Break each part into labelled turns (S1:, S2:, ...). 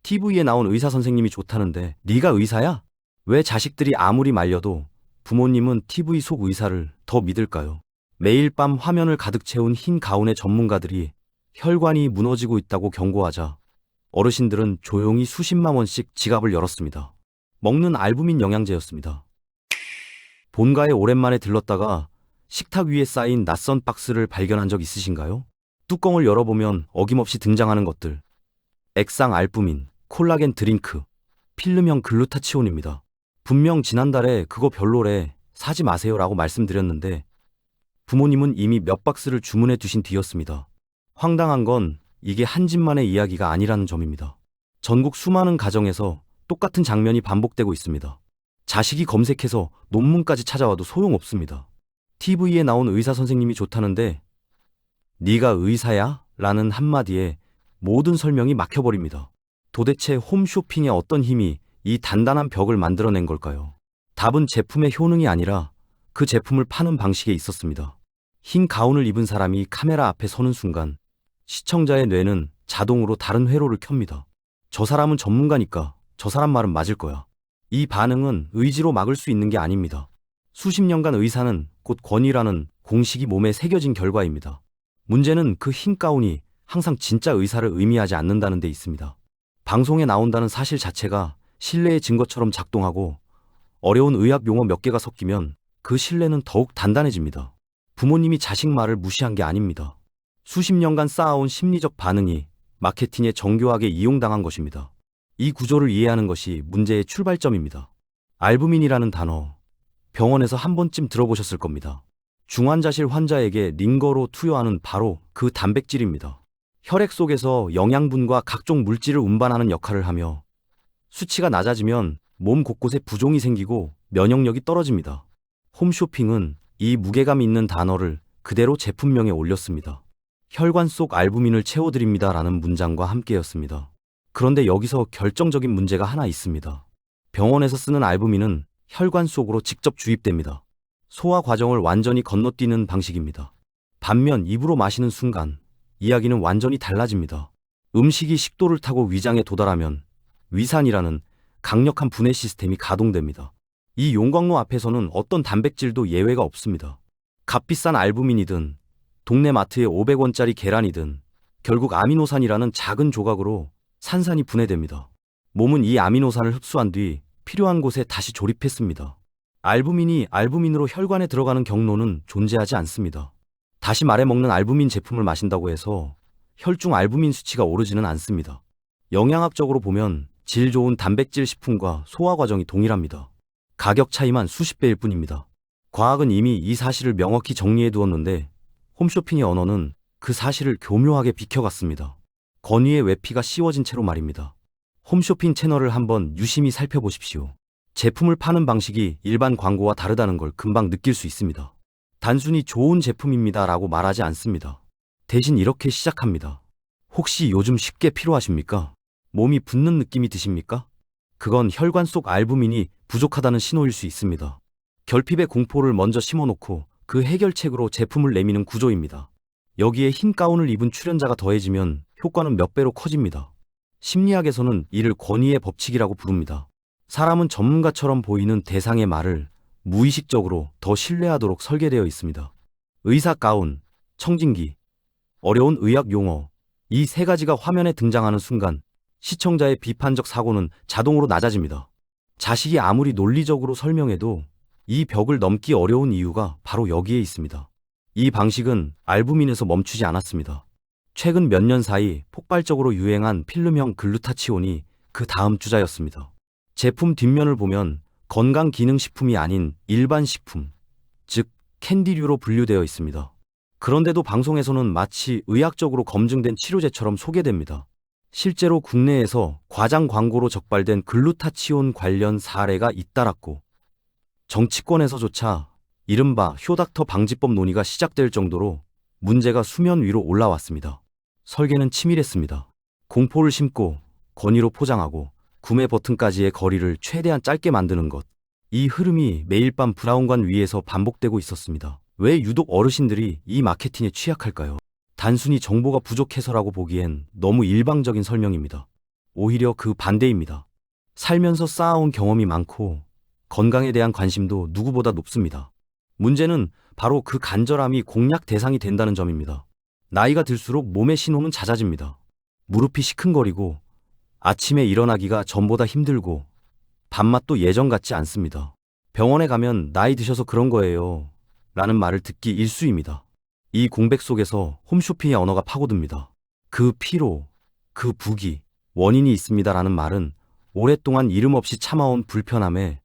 S1: TV에 나온 의사 선생님이 좋다는데 네가 의사야? 왜 자식들이 아무리 말려도 부모님은 TV 속 의사를 더 믿을까요? 매일 밤 화면을 가득 채운 흰 가운의 전문가들이 혈관이 무너지고 있다고 경고하자 어르신들은 조용히 수십만 원씩 지갑을 열었습니다. 먹는 알부민 영양제였습니다. 본가에 오랜만에 들렀다가 식탁 위에 쌓인 낯선 박스를 발견한 적 있으신가요? 뚜껑을 열어보면 어김없이 등장하는 것들. 액상 알부민, 콜라겐 드링크, 필름형 글루타치온입니다. 분명 지난달에 그거 별로래, 사지 마세요라고 말씀드렸는데 부모님은 이미 몇 박스를 주문해 두신 뒤였습니다. 황당한 건 이게 한 집만의 이야기가 아니라는 점입니다. 전국 수많은 가정에서 똑같은 장면이 반복되고 있습니다. 자식이 검색해서 논문까지 찾아와도 소용없습니다. TV에 나온 의사 선생님이 좋다는데 네가 의사야? 라는 한마디에 모든 설명이 막혀버립니다. 도대체 홈쇼핑의 어떤 힘이 이 단단한 벽을 만들어낸 걸까요? 답은 제품의 효능이 아니라 그 제품을 파는 방식에 있었습니다. 흰 가운을 입은 사람이 카메라 앞에 서는 순간 시청자의 뇌는 자동으로 다른 회로를 켭니다. 저 사람은 전문가니까 저 사람 말은 맞을 거야. 이 반응은 의지로 막을 수 있는 게 아닙니다. 수십 년간 의사는 곧 권위라는 공식이 몸에 새겨진 결과입니다. 문제는 그 흰 가운이 항상 진짜 의사를 의미하지 않는다는 데 있습니다. 방송에 나온다는 사실 자체가 신뢰의 증거처럼 작동하고 어려운 의학 용어 몇 개가 섞이면 그 신뢰는 더욱 단단해집니다. 부모님이 자식 말을 무시한 게 아닙니다. 수십 년간 쌓아온 심리적 반응이 마케팅에 정교하게 이용당한 것입니다. 이 구조를 이해하는 것이 문제의 출발점입니다. 알부민이라는 단어, 병원에서 한 번쯤 들어보셨을 겁니다. 중환자실 환자에게 링거로 투여하는 바로 그 단백질입니다. 혈액 속에서 영양분과 각종 물질을 운반하는 역할을 하며 수치가 낮아지면 몸 곳곳에 부종이 생기고 면역력이 떨어집니다. 홈쇼핑은 이 무게감 있는 단어를 그대로 제품명에 올렸습니다. 혈관 속 알부민을 채워드립니다 라는 문장과 함께였습니다. 그런데 여기서 결정적인 문제가 하나 있습니다. 병원에서 쓰는 알부민은 혈관 속으로 직접 주입됩니다. 소화 과정을 완전히 건너뛰는 방식입니다. 반면 입으로 마시는 순간 이야기는 완전히 달라집니다. 음식이 식도를 타고 위장에 도달하면 위산이라는 강력한 분해 시스템이 가동됩니다. 이 용광로 앞에서는 어떤 단백질도 예외가 없습니다. 값비싼 알부민이든 동네 마트의 500원짜리 계란이든 결국 아미노산이라는 작은 조각으로 산산이 분해됩니다. 몸은 이 아미노산을 흡수한 뒤 필요한 곳에 다시 조립했습니다. 알부민이 알부민으로 혈관에 들어가는 경로는 존재하지 않습니다. 다시 말해 먹는 알부민 제품을 마신다고 해서 혈중 알부민 수치가 오르지는 않습니다. 영양학적으로 보면 질 좋은 단백질 식품과 소화 과정이 동일합니다. 가격 차이만 수십 배일 뿐입니다. 과학은 이미 이 사실을 명확히 정리해 두었는데 홈쇼핑의 언어는 그 사실을 교묘하게 비켜갔습니다. 건의의 외피가 씌워진 채로 말입니다. 홈쇼핑 채널을 한번 유심히 살펴보십시오. 제품을 파는 방식이 일반 광고와 다르다는 걸 금방 느낄 수 있습니다. 단순히 좋은 제품입니다 라고 말하지 않습니다. 대신 이렇게 시작합니다. 혹시 요즘 쉽게 피로하십니까? 몸이 붓는 느낌이 드십니까? 그건 혈관 속 알부민이 부족하다는 신호일 수 있습니다. 결핍의 공포를 먼저 심어놓고 그 해결책으로 제품을 내미는 구조입니다. 여기에 흰 가운을 입은 출연자가 더해지면 효과는 몇 배로 커집니다. 심리학에서는 이를 권위의 법칙이라고 부릅니다. 사람은 전문가처럼 보이는 대상의 말을 무의식적으로 더 신뢰하도록 설계되어 있습니다. 의사 가운, 청진기, 어려운 의학 용어, 이 세 가지가 화면에 등장하는 순간 시청자의 비판적 사고는 자동으로 낮아집니다. 자식이 아무리 논리적으로 설명해도 이 벽을 넘기 어려운 이유가 바로 여기에 있습니다. 이 방식은 알부민에서 멈추지 않았습니다. 최근 몇 년 사이 폭발적으로 유행한 필름형 글루타치온이 그 다음 주자였습니다. 제품 뒷면을 보면 건강기능식품이 아닌 일반 식품, 즉 캔디류로 분류되어 있습니다. 그런데도 방송에서는 마치 의학적으로 검증된 치료제처럼 소개됩니다. 실제로 국내에서 과장 광고로 적발된 글루타치온 관련 사례가 잇따랐고 정치권에서조차 이른바 효닥터 방지법 논의가 시작될 정도로 문제가 수면 위로 올라왔습니다. 설계는 치밀했습니다. 공포를 심고 권위로 포장하고 구매 버튼까지의 거리를 최대한 짧게 만드는 것. 이 흐름이 매일 밤 브라운관 위에서 반복되고 있었습니다. 왜 유독 어르신들이 이 마케팅에 취약할까요? 단순히 정보가 부족해서라고 보기엔 너무 일방적인 설명입니다. 오히려 그 반대입니다. 살면서 쌓아온 경험이 많고 건강에 대한 관심도 누구보다 높습니다. 문제는 바로 그 간절함이 공략 대상이 된다는 점입니다. 나이가 들수록 몸의 신호는 잦아집니다. 무릎이 시큰거리고 아침에 일어나기가 전보다 힘들고 밥맛도 예전 같지 않습니다. 병원에 가면 나이 드셔서 그런 거예요 라는 말을 듣기 일쑤입니다. 이 공백 속에서 홈쇼핑의 언어가 파고듭니다. 그 피로, 그 부기, 원인이 있습니다 라는 말은 오랫동안 이름 없이 참아온 불편함에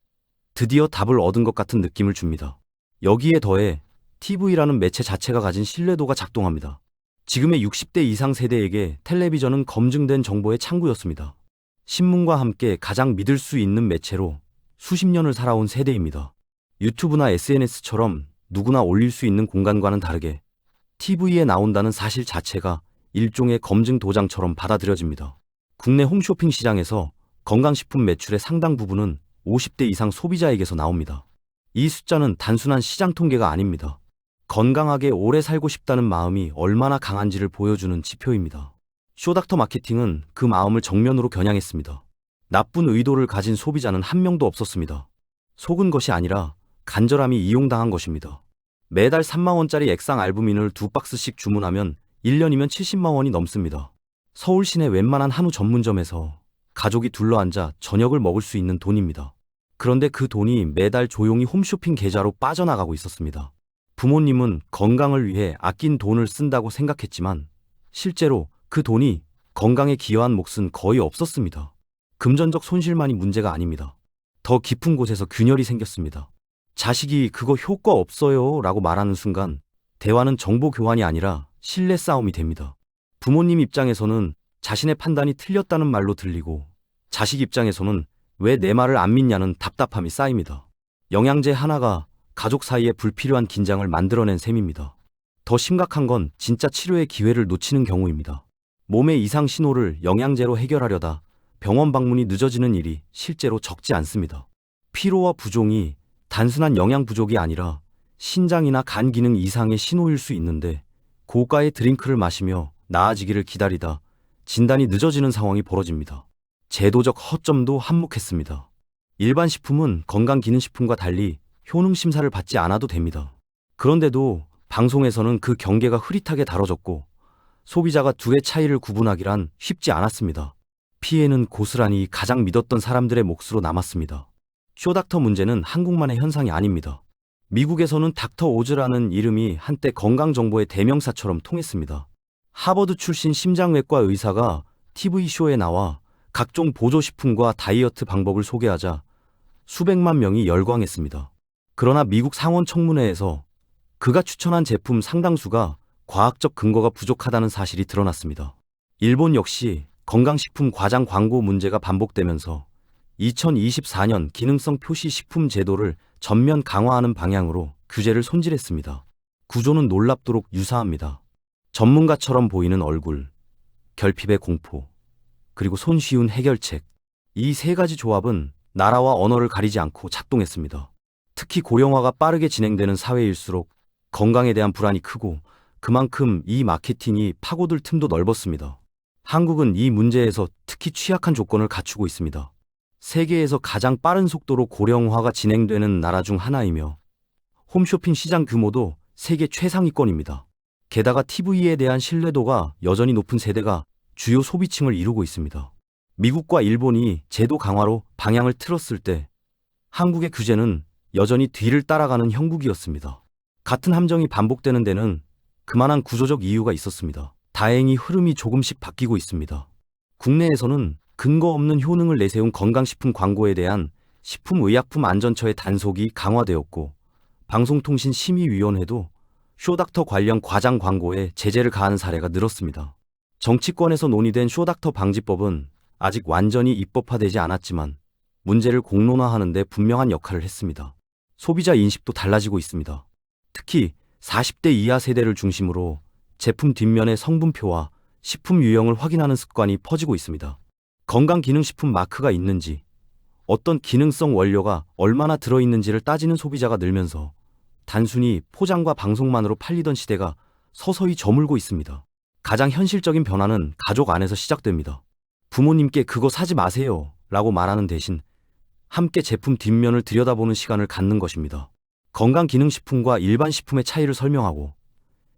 S1: 드디어 답을 얻은 것 같은 느낌을 줍니다. 여기에 더해 TV라는 매체 자체가 가진 신뢰도가 작동합니다. 지금의 60대 이상 세대에게 텔레비전은 검증된 정보의 창구였습니다. 신문과 함께 가장 믿을 수 있는 매체로 수십 년을 살아온 세대입니다. 유튜브나 SNS처럼 누구나 올릴 수 있는 공간과는 다르게 TV에 나온다는 사실 자체가 일종의 검증 도장처럼 받아들여집니다. 국내 홈쇼핑 시장에서 건강식품 매출의 상당 부분은 50대 이상 소비자에게서 나옵니다. 이 숫자는 단순한 시장 통계가 아닙니다. 건강하게 오래 살고 싶다는 마음이 얼마나 강한지를 보여주는 지표입니다. 쇼닥터 마케팅은 그 마음을 정면으로 겨냥했습니다. 나쁜 의도를 가진 소비자는 한 명도 없었습니다. 속은 것이 아니라 간절함이 이용당한 것입니다. 매달 3만 원짜리 액상 알부민을 2박스씩 주문하면 1년이면 70만 원이 넘습니다. 서울 시내 웬만한 한우 전문점에서 가족이 둘러앉아 저녁을 먹을 수 있는 돈입니다. 그런데 그 돈이 매달 조용히 홈쇼핑 계좌로 빠져나가고 있었습니다. 부모님은 건강을 위해 아낀 돈을 쓴다고 생각했지만 실제로 그 돈이 건강에 기여한 몫은 거의 없었습니다. 금전적 손실만이 문제가 아닙니다. 더 깊은 곳에서 균열이 생겼습니다. 자식이 그거 효과 없어요 라고 말하는 순간 대화는 정보 교환이 아니라 신뢰 싸움이 됩니다. 부모님 입장에서는 자신의 판단이 틀렸다는 말로 들리고 자식 입장에서는 왜 내 말을 안 믿냐는 답답함이 쌓입니다. 영양제 하나가 가족 사이에 불필요한 긴장을 만들어낸 셈입니다. 더 심각한 건 진짜 치료의 기회를 놓치는 경우입니다. 몸의 이상 신호를 영양제로 해결하려다 병원 방문이 늦어지는 일이 실제로 적지 않습니다. 피로와 부종이 단순한 영양 부족이 아니라 신장이나 간 기능 이상의 신호일 수 있는데 고가의 드링크를 마시며 나아지기를 기다리다 진단이 늦어지는 상황이 벌어집니다. 제도적 허점도 한몫했습니다. 일반 식품은 건강기능식품과 달리 효능 심사를 받지 않아도 됩니다. 그런데도 방송에서는 그 경계가 흐릿하게 다뤄졌고 소비자가 두의 차이를 구분하기란 쉽지 않았습니다. 피해는 고스란히 가장 믿었던 사람들의 몫으로 남았습니다. 쇼닥터 문제는 한국만의 현상이 아닙니다. 미국에서는 닥터 오즈라는 이름이 한때 건강정보의 대명사처럼 통했습니다. 하버드 출신 심장외과 의사가 TV쇼에 나와 각종 보조식품과 다이어트 방법을 소개하자 수백만 명이 열광했습니다. 그러나 미국 상원 청문회에서 그가 추천한 제품 상당수가 과학적 근거가 부족하다는 사실이 드러났습니다. 일본 역시 건강식품 과장 광고 문제가 반복되면서 2024년 기능성 표시 식품 제도를 전면 강화하는 방향으로 규제를 손질했습니다. 구조는 놀랍도록 유사합니다. 전문가처럼 보이는 얼굴, 결핍의 공포, 그리고 손쉬운 해결책. 이 세 가지 조합은 나라와 언어를 가리지 않고 작동했습니다. 특히 고령화가 빠르게 진행되는 사회일수록 건강에 대한 불안이 크고 그만큼 이 마케팅이 파고들 틈도 넓었습니다. 한국은 이 문제에서 특히 취약한 조건을 갖추고 있습니다. 세계에서 가장 빠른 속도로 고령화가 진행되는 나라 중 하나이며 홈쇼핑 시장 규모도 세계 최상위권입니다. 게다가 TV에 대한 신뢰도가 여전히 높은 세대가 주요 소비층을 이루고 있습니다. 미국과 일본이 제도 강화로 방향을 틀었을 때 한국의 규제는 여전히 뒤를 따라가는 형국이었습니다. 같은 함정이 반복되는 데는 그만한 구조적 이유가 있었습니다. 다행히 흐름이 조금씩 바뀌고 있습니다. 국내에서는 근거 없는 효능을 내세운 건강식품 광고에 대한 식품의약품안전처의 단속이 강화되었고 방송통신심의위원회도 쇼닥터 관련 과장 광고에 제재를 가하는 사례가 늘었습니다. 정치권에서 논의된 쇼닥터 방지법은 아직 완전히 입법화되지 않았지만 문제를 공론화하는 데 분명한 역할을 했습니다. 소비자 인식도 달라지고 있습니다. 특히 40대 이하 세대를 중심으로 제품 뒷면의 성분표와 식품 유형을 확인하는 습관이 퍼지고 있습니다. 건강기능식품 마크가 있는지, 어떤 기능성 원료가 얼마나 들어있는지를 따지는 소비자가 늘면서 단순히 포장과 방송만으로 팔리던 시대가 서서히 저물고 있습니다. 가장 현실적인 변화는 가족 안에서 시작됩니다. 부모님께 그거 사지 마세요 라고 말하는 대신 함께 제품 뒷면을 들여다보는 시간을 갖는 것입니다. 건강기능식품과 일반 식품의 차이를 설명하고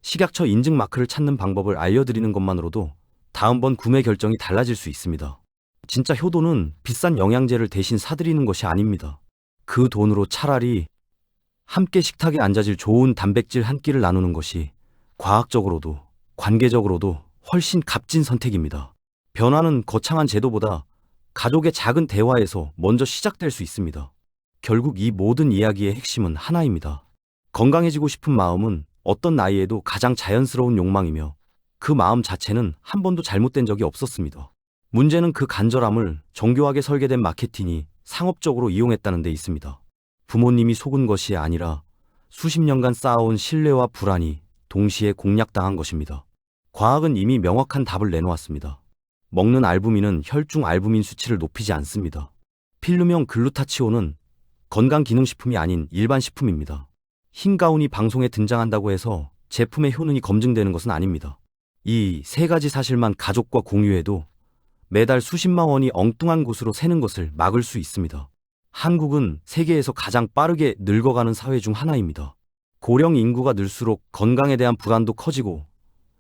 S1: 식약처 인증 마크를 찾는 방법을 알려드리는 것만으로도 다음번 구매 결정이 달라질 수 있습니다. 진짜 효도는 비싼 영양제를 대신 사드리는 것이 아닙니다. 그 돈으로 차라리 함께 식탁에 앉아질 좋은 단백질 한 끼를 나누는 것이 과학적으로도 관계적으로도 훨씬 값진 선택입니다. 변화는 거창한 제도보다 가족의 작은 대화에서 먼저 시작될 수 있습니다. 결국 이 모든 이야기의 핵심은 하나입니다. 건강해지고 싶은 마음은 어떤 나이에도 가장 자연스러운 욕망이며 그 마음 자체는 한 번도 잘못된 적이 없었습니다. 문제는 그 간절함을 정교하게 설계된 마케팅이 상업적으로 이용했다는 데 있습니다. 부모님이 속은 것이 아니라 수십 년간 쌓아온 신뢰와 불안이 동시에 공략당한 것입니다. 과학은 이미 명확한 답을 내놓았습니다. 먹는 알부민은 혈중 알부민 수치를 높이지 않습니다. 필름형 글루타치온은 건강기능식품이 아닌 일반 식품입니다. 흰 가운이 방송에 등장한다고 해서 제품의 효능이 검증되는 것은 아닙니다. 이 세 가지 사실만 가족과 공유해도 매달 수십만 원이 엉뚱한 곳으로 새는 것을 막을 수 있습니다. 한국은 세계에서 가장 빠르게 늙어가는 사회 중 하나입니다. 고령 인구가 늘수록 건강에 대한 불안도 커지고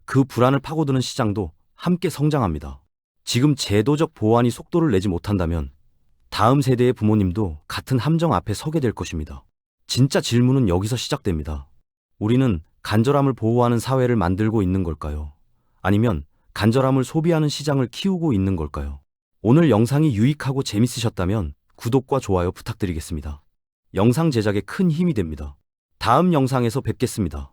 S1: 그 불안을 파고드는 시장도 함께 성장합니다. 지금 제도적 보완이 속도를 내지 못한다면 다음 세대의 부모님도 같은 함정 앞에 서게 될 것입니다. 진짜 질문은 여기서 시작됩니다. 우리는 간절함을 보호하는 사회를 만들고 있는 걸까요? 아니면 간절함을 소비하는 시장을 키우고 있는 걸까요? 오늘 영상이 유익하고 재밌으셨다면 구독과 좋아요 부탁드리겠습니다. 영상 제작에 큰 힘이 됩니다. 다음 영상에서 뵙겠습니다.